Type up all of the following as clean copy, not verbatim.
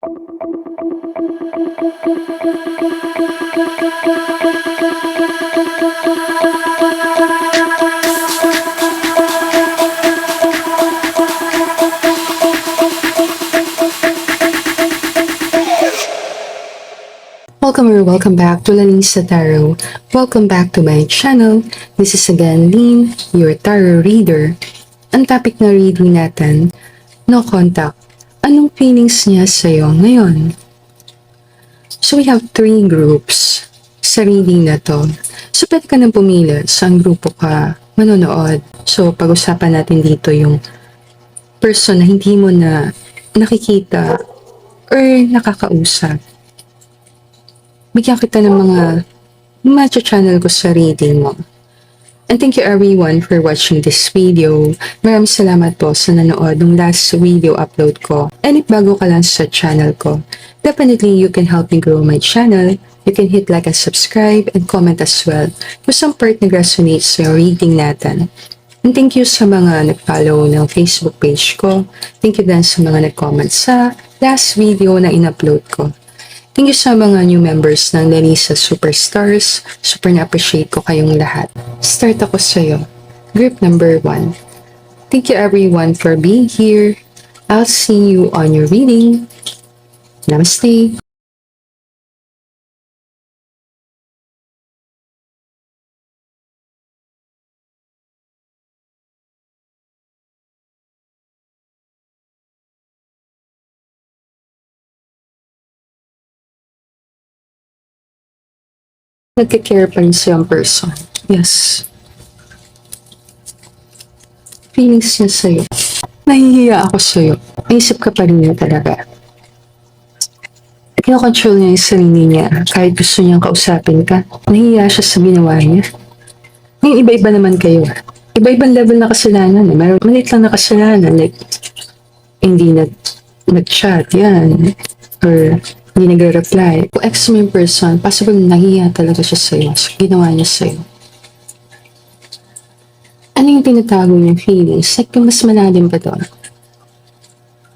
Welcome or welcome back to Lanisa Tarot. Welcome back to my channel. This is again Lynn, your tarot reader. Ang topic na reading natin, no contact. Anong feelings niya sa'yo ngayon? So we have 3 groups sa reading na to. So pwede ka nang pumili saan grupo ka manonood. So pag-usapan natin dito yung person na hindi mo na nakikita or nakakausap. Bigyan kita ng mga matcha-channel ko sa reading mo. And thank you everyone for watching this video. Maraming salamat po sa nanood ng last video upload ko. And if bago ka lang sa channel ko, definitely you can help me grow my channel. You can hit like and subscribe and comment as well kung some part nag-resonate sa reading natin. And thank you sa mga nag-follow ng Facebook page ko. Thank you din sa mga nag-comment sa last video na in-upload ko. Thank you sa mga new members ng Lanisa Superstars. Super na-appreciate ko kayong lahat. Start ako sa'yo. Group number 1. Thank you everyone for being here. I'll see you on your reading. Namaste. Nagka-care pa rin siyang person. Yes. Feelings niya sa'yo. Nahihiya ako sa'yo. Naisip ka pa rin niya talaga. Kinokontrol niya yung sarili niya kahit gusto niyang kausapin ka. Nahihiya siya sa ginawa niya. Ngayon, iba-iba naman kayo. Iba-ibang level na kasalanan. Meron maliit lang na kasalanan. Like, hindi nag-chat yan. Or hindi nagre-reply. Kung ex mo yung person, possible nahihiya talaga siya sa'yo. So, ginawa niya sa'yo. Ano yung tinatago niyang feelings? Like, mas malalim pa doon.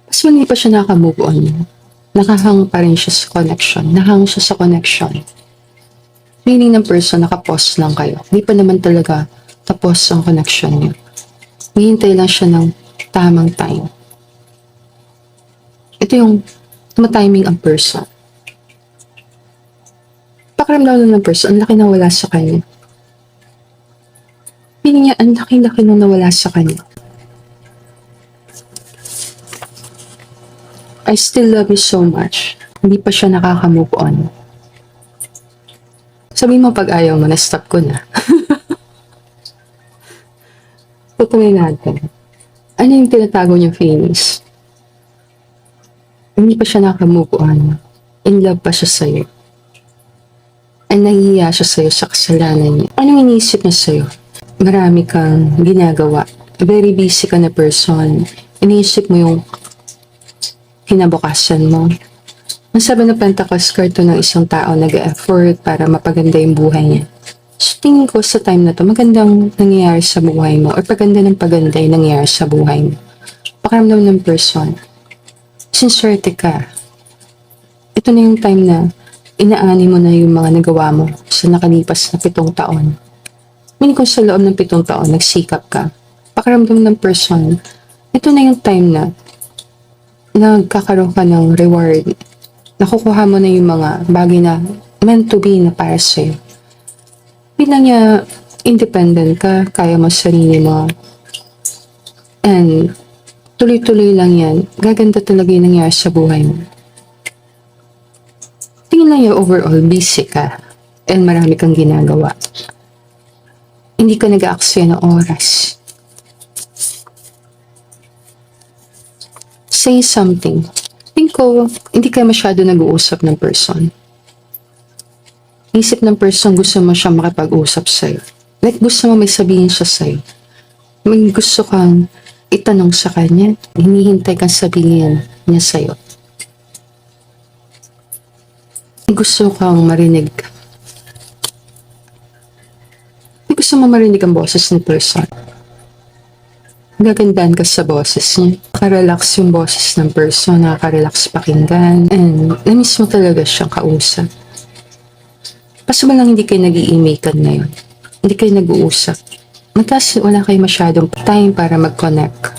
Mas hindi pa siya naka-move on. Nakahang pa rin siya sa connection. Nahang siya sa connection. Feeling ng person, naka-pause lang kayo. Hindi pa naman talaga tapos ang connection niyo. Hihintay lang siya ng tamang time. Ito yung tumatiming ang person. Pakiramdam lang ng person, ang laki na wala sa kanya. Feeling niya, ang laki-laki nung nawala sa kanya. I still love you so much. Hindi pa siya nakaka-move on. Sabihin mo pag ayaw mo, na-stop ko na. Tutuloy natin. Ano yung tinatago niyang feelings? Hindi pa siya nakaka-move on. In love pa siya sa'yo. And nahihiya siya sa'yo sa kasalanan niya. Anong iniisip niya sa'yo? Marami kang ginagawa. Very busy ka na person. Iniisip mo yung kinabukasan mo. Ang sabi ng Pentacles card to ng isang tao nag-effort para mapaganda yung buhay niya. So tingin ko sa time na to, magandang nangyayari sa buhay mo or paganda ng paganda yung nangyayari sa buhay mo. Pakiramdam ng person. Sincerte ka. Ito na yung time na inaani mo na yung mga nagawa mo sa nakalipas na 7 taon. Meaning kung sa loob ng 7 taon, nagsikap ka. Pakiramdam ng person, ito na yung time na nagkakaroon ka ng reward. Nakukuha mo na yung mga bagay na meant to be na para sa'yo. Bilang niya, independent ka, kaya mo sarili mo. And tuloy-tuloy lang yan. Gaganda talaga yung nangyari sa buhay mo. Tingin lang yung overall, busy ka. And marami kang ginagawa. Hindi ka nag-aaksaya ng oras. Say something. Think ko, hindi ka masyado nag-uusap ng person. Isip ng person, gusto mo siya makipag-usap sa'yo. Like, gusto mo may sabihin siya sa'yo. May gusto kang itanong sa kanya, hinihintay kang sabihin niya sa'yo. Gusto kang marinig. Gusto mo marinig ang boses ng person. Gagandaan ka sa boses niya. Nakarelax yung boses ng person, nakaka-relax pakinggan, and na-miss mo talaga siyang kausap. Paso ba lang hindi kayo nag-i-email ngayon? Hindi kayo nag-uusap. Matas wala kayo masyadong time para mag-connect.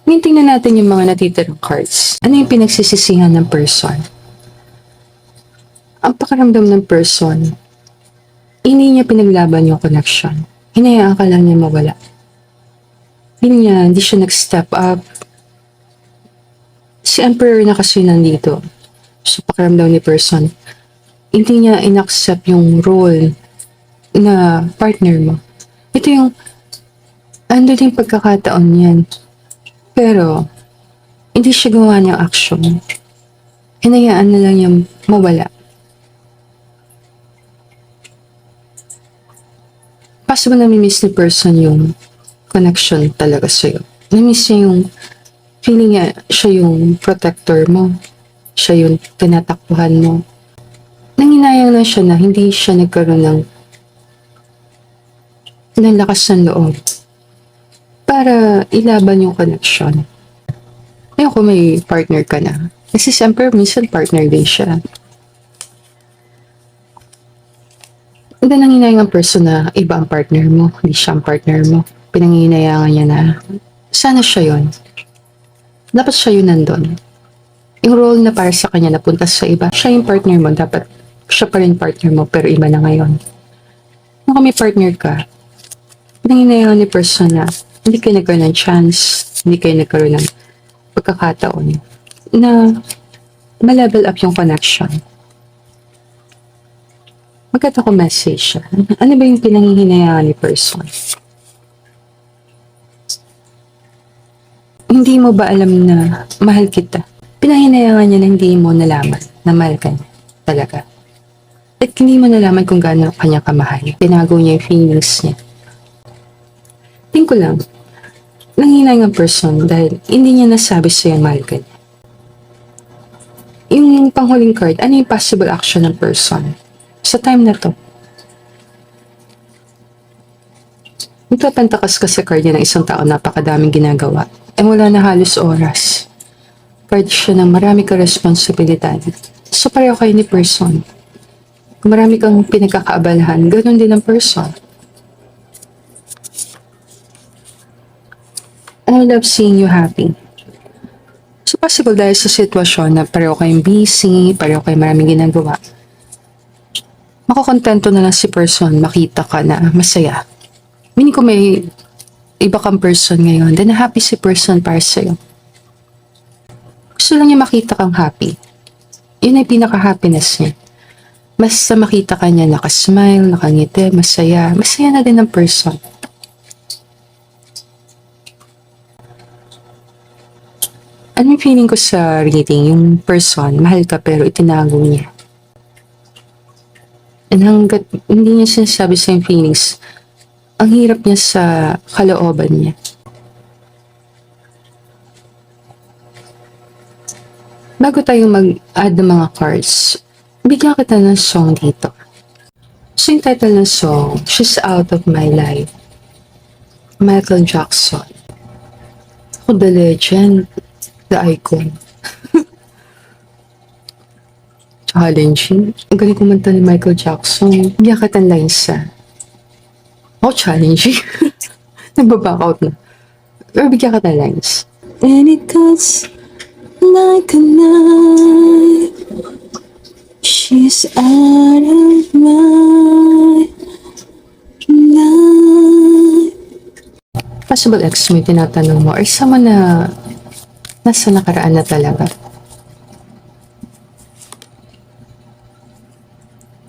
Ngayon tingnan natin yung mga natitirang cards. Ano yung pinagsisisihan ng person? Ang pakiramdam ng person, hindi niya pinaglaban yung connection. Hinayaan ka lang niya mawala. Hindi siya nag-step up. Si Emperor na kasi nandito. So, pakiramdam ni person, hindi niya in-accept yung role na partner mo. Ito yung, ando din pagkakataon yan. Pero, hindi siya gawa ng action. Hinayaan na lang niyang mawala. Possible na mi-miss ni person yung connection talaga sa'yo. Na-miss niya yung feeling niya, siya yung protector mo. Siya yung tinatakbuhan mo. Nanginayang lang siya na hindi siya nagkaroon ng lakas ng loob para ilaban yung connection. Ngayon kung may partner ka na, kasi siyempre minsan partner din siya. And then nanginayang ang person na iba ang partner mo, hindi siya ang partner mo. Pinanginayangan niya na sana siya yun. Dapat siya yun nandun. Yung role na para sa kanya napunta sa iba, siya yung partner mo, dapat siya pa rin partner mo, pero iba na ngayon. Kung may partner ka, pinanginayangan ni person na hindi kayo nagkaroon ng chance, hindi kayo nagkaroon ng pagkakataon na ma-level up yung connection. Magkat ako message siya. Ano ba yung pinangihinayangan ni person? Hindi mo ba alam na mahal kita? Pinahinayangan niya na hindi mo nalaman na mahal ka niya talaga. At hindi mo nalaman kung gaano kanya kamahal. Tinago niya yung feelings niya. Tingin ko lang, nanghinayang ang person dahil hindi niya nasabi sa'yo mahal ka niya. Yung panghuling card, ano yung possible action ng person? Sa time na to, nagpapantakas ka sa card niya ng isang tao, napakadaming ginagawa. Eh wala na halos oras. Card siya ng marami ka responsibilidad. So pareho kayo ni person. Kung marami kang pinagkakaabalahan, ganoon din ang person. I love seeing you happy. So possible dahil sa sitwasyon na pareho kayong busy, pareho kayong maraming ginagawa, makakontento na lang si person, makita ka na masaya. Meaning kung may iba kang person ngayon, then happy si person para sa'yo. Gusto lang niya makita kang happy. Yun ay pinaka-happiness niya. Basta makita ka niya nakasmile, nakangiti, masaya. Masaya na din ang person. Ano yung feeling ko sa reading? Yung person, mahal ka pero itinago niya. And hanggat hindi niya sinasabi sa yung feelings, ang hirap niya sa kalooban niya. Bago tayo mag-add ng mga cards, bigyan kita ng song dito. So yung title ng song, She's Out of My Life. Michael Jackson. Ako the legend, the icon. Challenging. Ang galing kumanta ni Michael Jackson. Bigyan kita ng lines Oh, challenging. Nagbaback out na. Pero bigyan kita ng lines. And it cuts like a knife. She's out of my life. Possible ex mo yung tinatanong mo or someone na nasa nakaraan na talaga.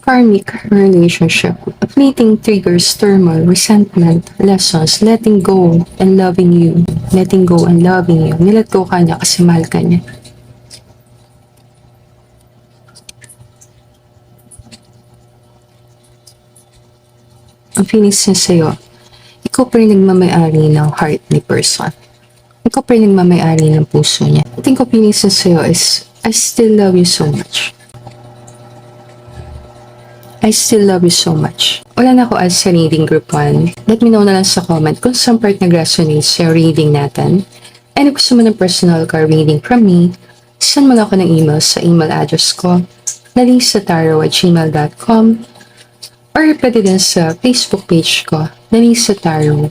Karmic relationship. Fleeting triggers, turmoil, resentment, lessons, letting go and loving you. Letting go and loving you. Nilet go ka niya kasi mahal ka niya. Ang feelings niya sa'yo, ikaw pa rin nagmamayari ng heart ni person. Ikaw pa rin nagmamayari ng puso niya. I think ang feelings niya sa'yo is, I still love you so much. I still love you so much. Wala na ako as sa reading group 1. Let me know na lang sa comment kung saan part nag-resonate sa reading natin. And if gusto mo ng personal card reading from me, send mo lang ako ng email sa email address ko, nalinsataro@gmail.com, or pwede din sa Facebook page ko, Nalinsataro.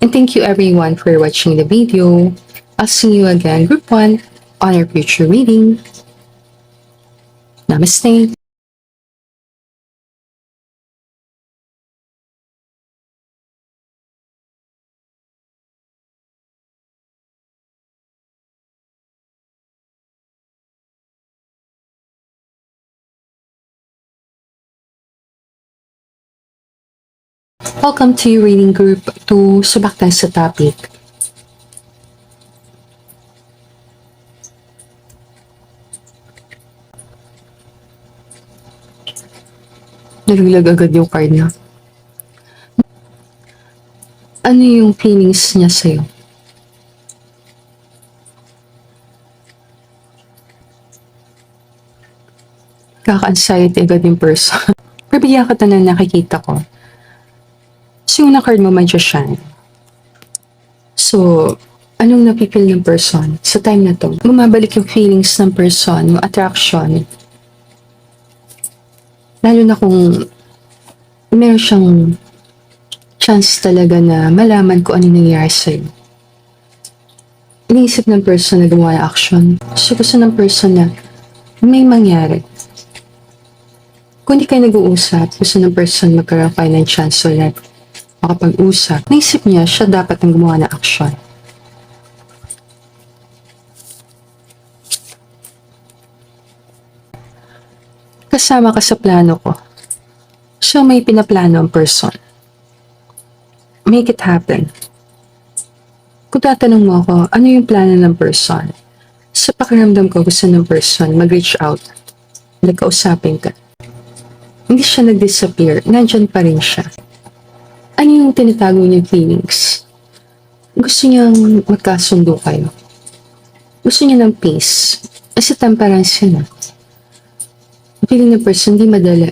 And thank you everyone for watching the video. I'll see you again, group 1, on our future reading. Namaste. Welcome to your reading group 2, subak tayo sa topic. Nalaglag agad yung card na. Ano yung feelings niya sa'yo? Kaka-anxiety agad yung person. Pero bigyan ka na nakikita ko. So, yung na-card mo magician. So, anong napipil ng person sa time na to? Bumabalik yung feelings ng person, yung attraction. Lalo na kung meron siyang chance talaga na malaman kung ano nangyayari sa'yo. Iniisip ng person na gumawa ng action. So, gusto ng person na may mangyari. Kung hindi kayo nag-uusap, gusto ng person magkaroon kayo ng chance ulit makapag-usap. Naisip niya, siya dapat ang gumawa ng action. Kasama ka sa plano ko. So, may pinaplano ang person. Make it happen. Kung tatanong mo ako, ano yung plano ng person? Sa pakiramdam ko, gusto ng person mag-reach out. Nagkausapin ka. Hindi siya nag-disappear. Nandyan pa rin siya. Ano yung tinatago niyang feelings? Gusto niyang magkasundo kayo. Gusto niya ng peace. Kasi temperance siya na. Feeling ng person, di madali.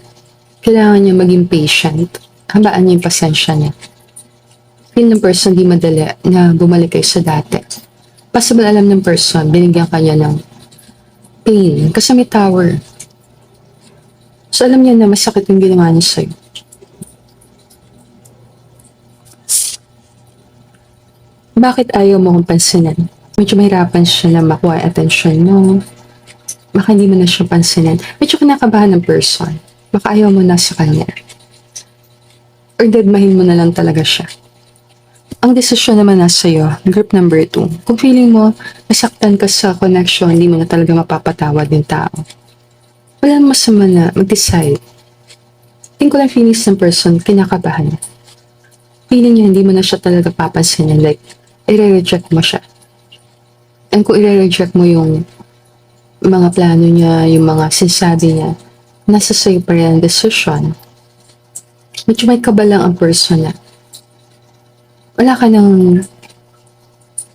Kailangan niya maging patient. Habaan niya yung pasensya niya. Feeling ng person, di madali na bumalik kayo sa dati. Possible alam ng person, binigyan ka niya ng pain. Kasi may tower. So alam niya na masakit yung ginawa niya sa'yo. Bakit ayaw mo kong pansinin? Medyo mahirapan siya na makuha yung attention mo. Baka hindi mo na siya pansinin. Medyo kinakabahan ng person. Baka ayaw mo na sa kanya. Or deadmahin mo na lang talaga siya. Ang desisyon naman nasa iyo, group number 2. Kung feeling mo, nasaktan ka sa connection, hindi mo na talaga mapapatawad yung tao. Wala masama na mag-decide. Tingin ko lang feelings ng person, kinakabahan. Feeling niya, hindi mo na siya talaga papansinin. Like, i-reject mo siya. And kung i-reject mo yung mga plano niya, yung mga sinasabi niya, nasa sa'yo pa rin ang decision. Medyo may kabalang ang person na wala ka nang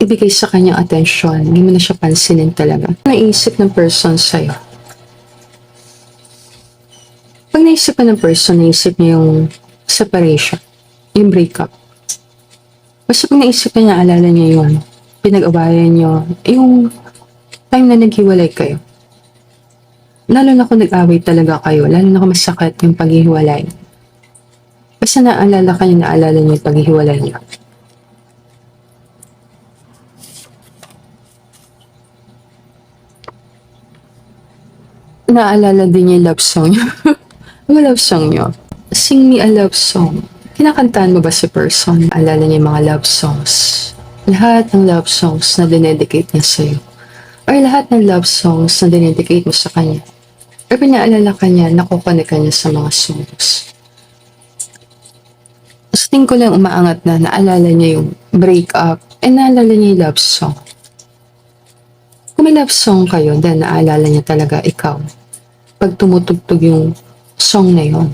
ibigay sa kanyang attention, hindi mo na siya pansinin talaga. Naisip ng person sa'yo. Pag naisip ka ng person, naisip niya yung separation, yung breakup. Basta pag naisip niya, alala niya yung pinag-awayan niyo, yung time na naghiwalay kayo. Lalo na kung nag-away talaga kayo, lalo na kung masakit yung paghihiwalay. Basta naalala ka niya, naalala niya yung paghihiwalay niyo. Naalala din niya yung love song niyo. Ano love song niyo? Sing me a love song. Kinakantahan mo ba si person? Alala niya yung mga love songs. Lahat ng love songs na dinedicate niya sa'yo. Or lahat ng love songs na dinedicate mo sa kanya. Or pinaalala ka niya, nakukonek ka niya sa mga songs. So, tingin ko lang umaangat na naalala niya yung breakup and naalala niya yung love song. Kung may love song kayo, then naalala niya talaga ikaw. Pag tumutugtog yung song na yun.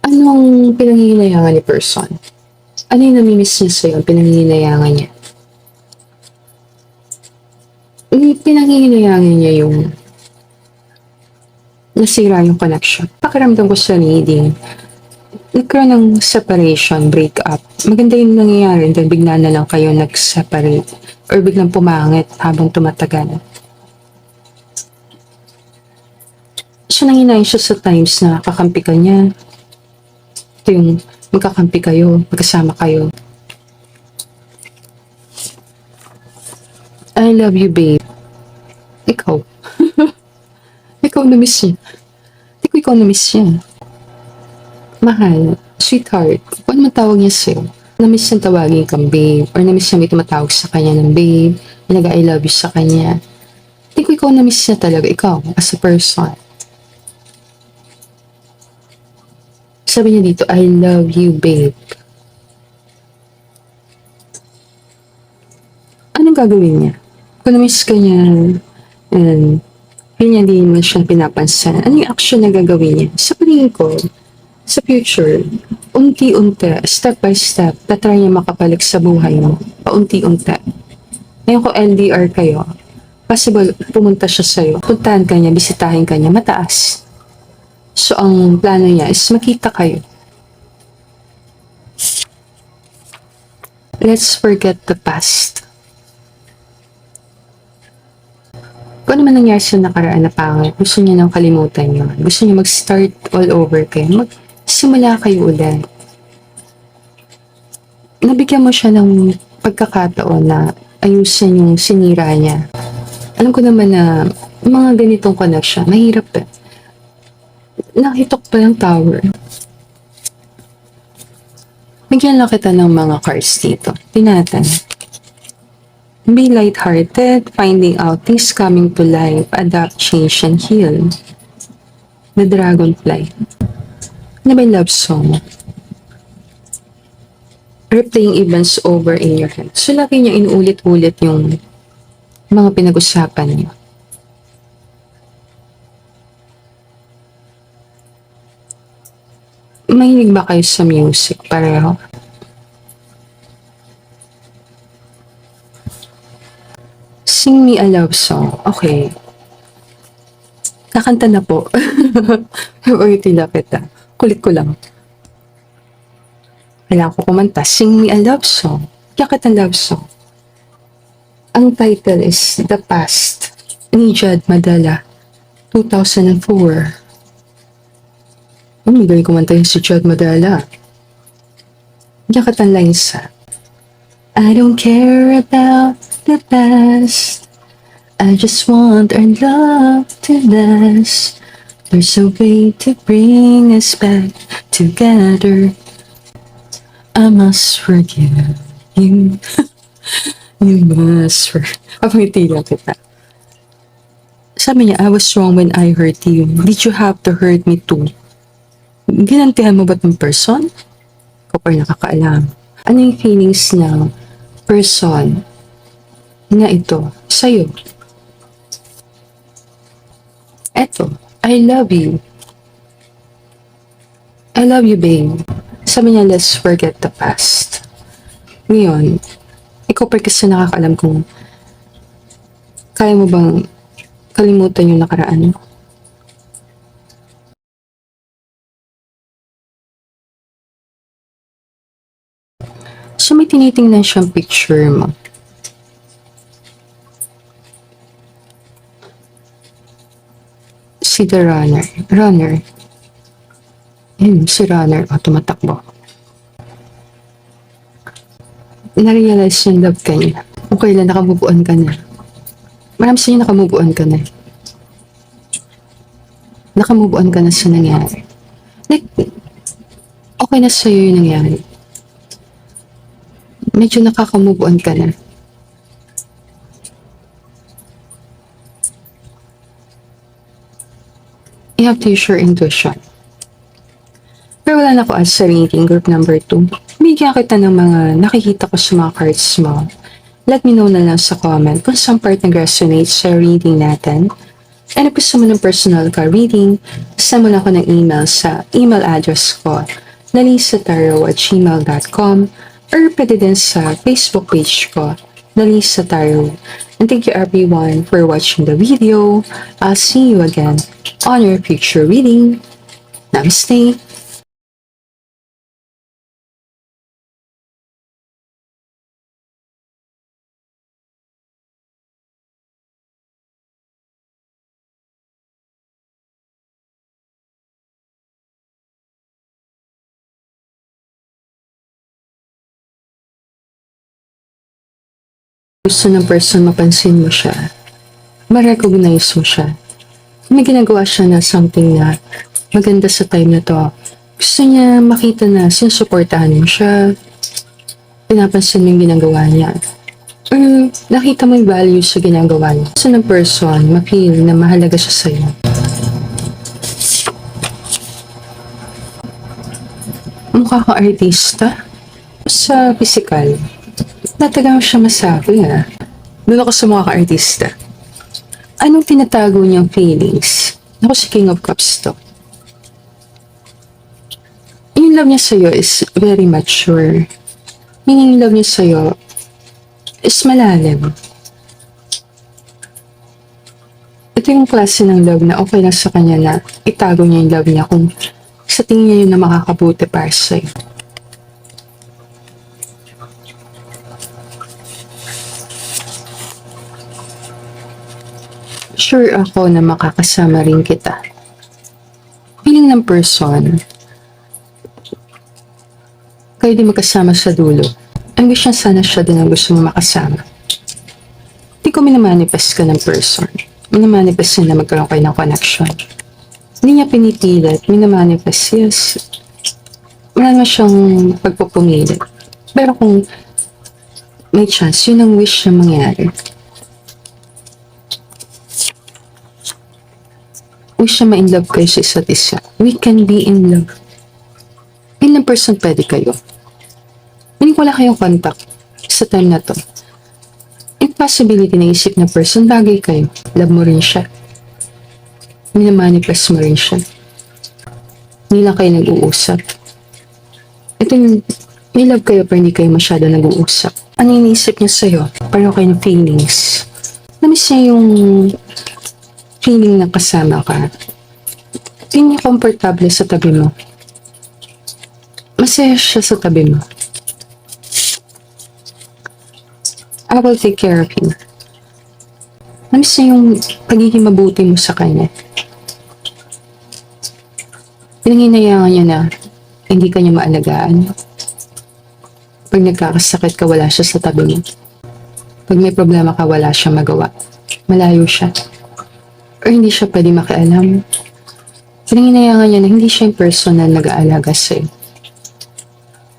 Anong pinanghihinayangan ni person? Ano yung namimiss niya sa'yo? Pinanghihinayangan niya? Pinanghihinayangan niya yung nasira yung connection. Pakiramdam ko sa reading, nagkaroon ng separation, breakup. Maganda yung nangyayari, then bigla na lang kayo nag-separate or biglang pumangit habang tumatagal. So, nanginayin siya sa times na kakampi ka niya. Ito yung magkakampi kayo, magkasama kayo. I love you, babe. Ikaw. Ikaw na-miss niya. Hindi ko ikaw na-miss niya. Mahal, sweetheart, kung ano man tawag niya sa'yo, na-miss niyang tawagin kang babe, or na-miss niya may tumatawag sa kanya ng babe, nag-I love you sa kanya. Hindi ko ikaw na-miss niya talaga, ikaw, as a person. Sabi niya dito, I love you, babe. Anong gagawin niya? Kung na-miss ka niya, and yun niya, hindi mo siya pinapansin. Ano yung action na gagawin niya? Sa palingin ko, sa future, unti-unti, step by step, tatry niya makapalik sa buhay mo. Paunti-unti. Ngayon kung LDR kayo, possible pumunta siya sa'yo. Puntahan ka niya, bisitahin ka niya, mataas. So, ang plano niya is makita kayo. Let's forget the past. Kung ano man nangyari sa nakaraan na pangit, gusto niya nang kalimutan niyo. Gusto niya mag-start all over kayo. Magsimula kayo ulit. Nabigyan mo siya ng pagkakataon na ayusin yung sinira niya. Alam ko naman na mga ganitong connection, mahirap eh. Nakitok pa yung tower. Bigyan lang kita ng mga cards dito. Tinatan. Be lighthearted, finding out things coming to life, adapt, change, and heal. The Dragonfly. Ano ba yung love song? Replaying events over in your head. So, lagi niya inuulit-ulit yung mga pinag-usapan niyo. Mahilig ba kayo sa music pareho? Sing me a love song. Okay. Kakanta na po. Ulitin na kita. Kulit ko lang. Kailangan ko kumanta. Sing me a love song. Kakanta love song. Ang title is The Past ni Jad Madala, 2004. Magaling kumanta yung si Jad Madala. Kakanta lang isa. I don't care about the past. I just want our love to last. There's a way to bring us back together. I must forgive you. You must forgive. Papangiti lang kita. Sabi niya, I was wrong when I hurt you. Did you have to hurt me too? Ginantihan mo ba ng person? Ikaw pa rin nakakaalam. Ano yung feelings ng person na ito sa'yo? Eto, I love you. I love you, babe. Sabi niya, let's forget the past. Ngayon, ikaw pa kasi nakakaalam kung kaya mo bang kalimutan yung nakaraan mo. So, may tinitingnan siyang picture mo. Si the runner. Runner. Yun, si runner. O, tumatakbo. Na-realize yung love ka niya. Kung kailan nakamubuan ka na. Marami sa inyo nakamubuan ka na. Nakamubuan ka na sa nangyari. Like, okay na sa'yo yung nangyari. Medyo nakakamubuan ka na. You have to use your intuition. Pero wala na ako as sa reading group number 2. Bigyan kita ng mga nakikita ko sa mga cards mo. Let me know na lang sa comment kung saan part nag-resonate sa reading natin. And if gusto mo ng personal ka reading, send mo na ako ng email sa email address ko nalisataro@gmail.com or pwede din sa Facebook page ko Nalisa Tarot. And thank you everyone for watching the video. I'll see you again on your future reading. Namaste. Gusto ng person mapansin mo siya, ma-recognize mo siya. May ginagawa siya na something na maganda sa time na to. Gusto niya makita na sinusuportahan mo siya, pinapansin mo yung ginagawa niya. Or nakita mo yung value sa ginagawa niya. Gusto ng person ma-feel na mahalaga siya sa'yo. Mukha kang artista sa physical. Natagang siya masabi ha. Doon ako sa mga ka-artista. Anong tinatago niyang feelings? Ako si King of Cups to. Yung love niya sa'yo is very mature. Meaning yung love niya sa'yo is malalim. Ito yung klase ng love na okay lang sa kanya na itago niya yung love niya kung sa tingin niya yun na makakabuti para sa'yo. Sure ako na makakasama rin kita. Feeling ng person, kayo di magkasama sa dulo. Ang wish niya sana siya din ang gusto mo makasama. Di ko minamanifest ka ng person. Minamanifest niya na magkaroon kayo ng connection. Hindi niya pinipilit, minamanifest, yes. Wala naman siyang pagpupumilit. Pero kung may chance, yun ang wish na mangyari. Wish na ma-in love kayo sa isa't isa. We can be in love. Ilang person pwede kayo? Hindi wala kayong contact sa time na to. Impossibility na isip na person, bagay kayo. Love mo rin siya. Minamanifest mo rin siya. Hindi lang kayo nag-uusap. Ito yung, may love kayo pero hindi kayo masyado nag-uusap. Ano yung iniisip niya sa'yo? Pareho kayo ng feelings. Namiss niya yung feeling na kasama ka. Hindi niya komportable sa tabi mo. Masaya siya sa tabi mo. I will take care of you. Namiss niya yung pagiging mabuti mo sa kanya. Pinanginayangan niya na hindi ka niya maalagaan. Pag nagkakasakit ka, wala siya sa tabi mo. Pag may problema ka, wala siyang magawa. Malayo siya. Or hindi siya pwede makialam. Pinanginayangan niya na hindi siya yung personal nag-aalaga sa'yo.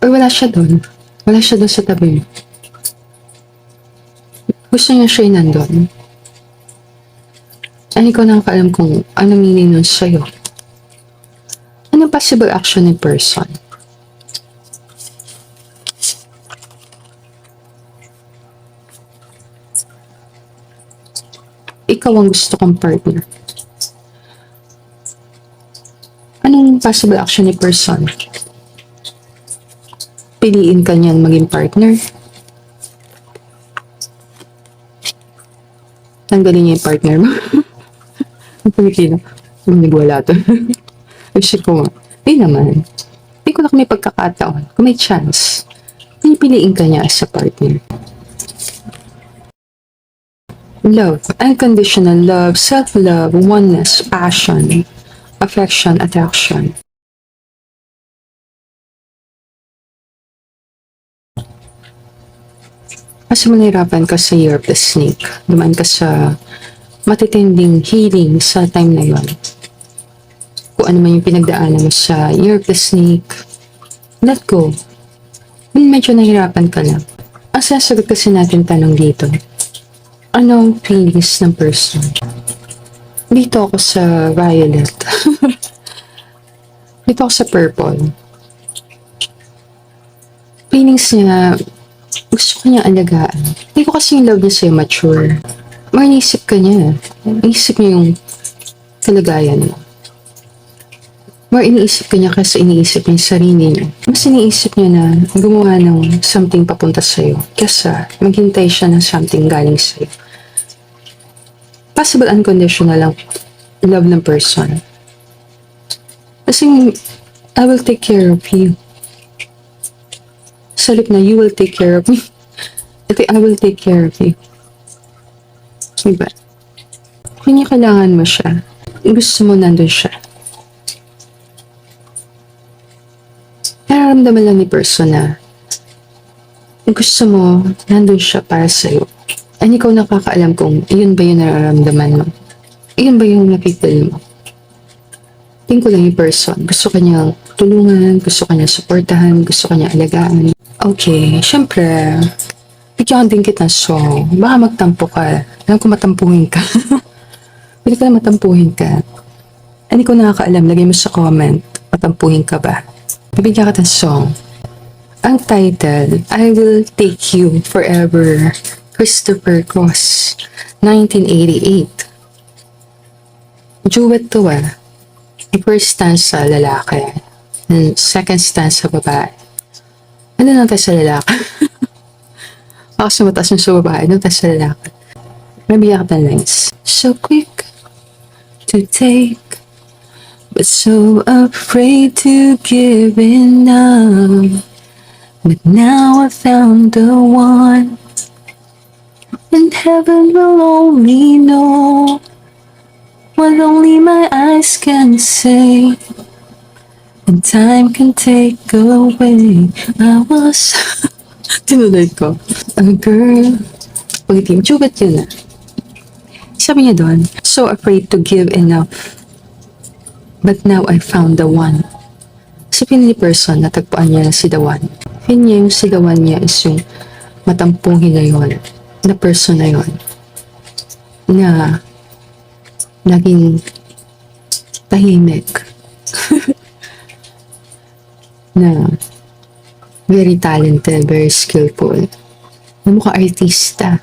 Or wala siya doon. Wala siya doon sa tabi mo. Gusto niya siya yung nandun. Ano ko nakakaalam kung ano meaning nun sa'yo. Anong possible action ng person? Ikaw ang gusto kong partner. Anong possible action ni person? Piliin ka niyang maging partner. Tanggalin niya yung partner mo. Ang Pilipino. Nagwala to. Actually ko nga. Di naman. Di ko lang may pagkakataon. Kung may chance, pipiliin ka niya as a partner. Love, unconditional love, self-love, oneness, passion, affection, attraction. Kasi manahirapan ka sa Year of the Snake. Dumaan ka sa matitinding healing sa time na yon. Kung ano man yung pinagdaanan mo sa Year of the Snake, let go. Medyo nahirapan ka lang. Ang sasagot kasi natin tanong dito, anong feelings ng person? Dito ako sa violet. Dito ako sa purple. Feelings niya, gusto ko niya alagaan. Hindi ko kasi yung love niya sa'yo mature. Manisip ka niya. Manisip niya yung kalagayan mo. More iniisip ko niya kasi iniisip niya yung sarili niya. Mas iniisip niya na gumawa ng something papunta sa'yo kesa maghintay siya ng something galing sa'yo. Possible unconditional lang love ng person. Kasi I will take care of you. Salip na you will take care of me. Ito I will take care of you. Diba? Kung niya kailangan mo siya, gusto mo nandun siya. Nararamdaman lang ni person na gusto mo nandun siya para sa'yo. And ikaw nakakaalam kung iyon ba yung nararamdaman mo. Iyon ba yung napipil mo. Tingin ko lang yung person. Gusto ka niyang tulungan, gusto ka niyang supportahan, gusto ka niyang alagaan. Okay, syempre, bigyan din kita song. Baka magtampo ka. Alam ko matampuhin ka. Pwede ka na matampuhin ka. And ikaw nakakaalam, lagay mo sa comment, matampuhin ka ba? Bibigyan ka ng song. Ang title, I Will Take You Forever, Christopher Cross, 1988. Duet to Yung first stanza, lalaki. And second stanza, babae. Ano lang tayo sa lalaki? Ako sa mataas yung sa babae, ano tayo sa lalaki? Mabigyan ka ng lines. So quick to take, but so afraid to give enough. But now I found the one, and heaven will only know what only my eyes can say, and time can take away. I was tinuloy ko. A girl. Pag-itim, chugat yun na. Sabi niya doon, so afraid to give enough. But now I found the one. Sa pinili person, natagpuan niya na si the one. Feel niya yung si the one niya is yung matampungin na yun. Na person na yun. Na naging tahimik. Na very talented, very skillful. Na mukha artista.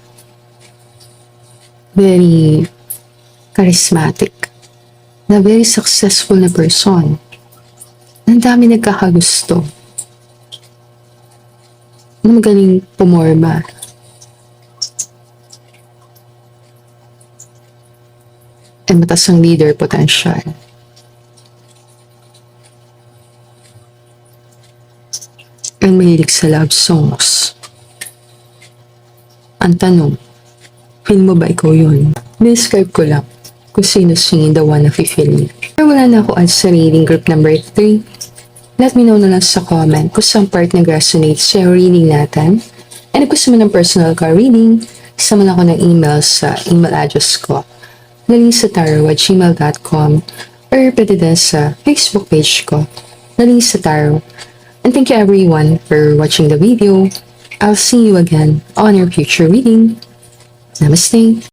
Very charismatic. Na very successful na person. Ang dami nagkakagusto. Na magaling pumorma. And mataas ang leader potential. And mahilig sa love songs. Ang tanong, feel mo ba ikaw yun? Describe ko lang kung sino singin the one na feel niya. Pero wala na ako at sa reading group number 3. Let me know na lang sa comment kung saan part nag-resonate sa reading natin. And if gusto mo ng personal ka reading, sama na ako ng email sa email address ko, nalinsataro@gmail.com, or pwede din sa Facebook page ko, Nalinsataro. And thank you everyone for watching the video. I'll see you again on your future reading. Namaste.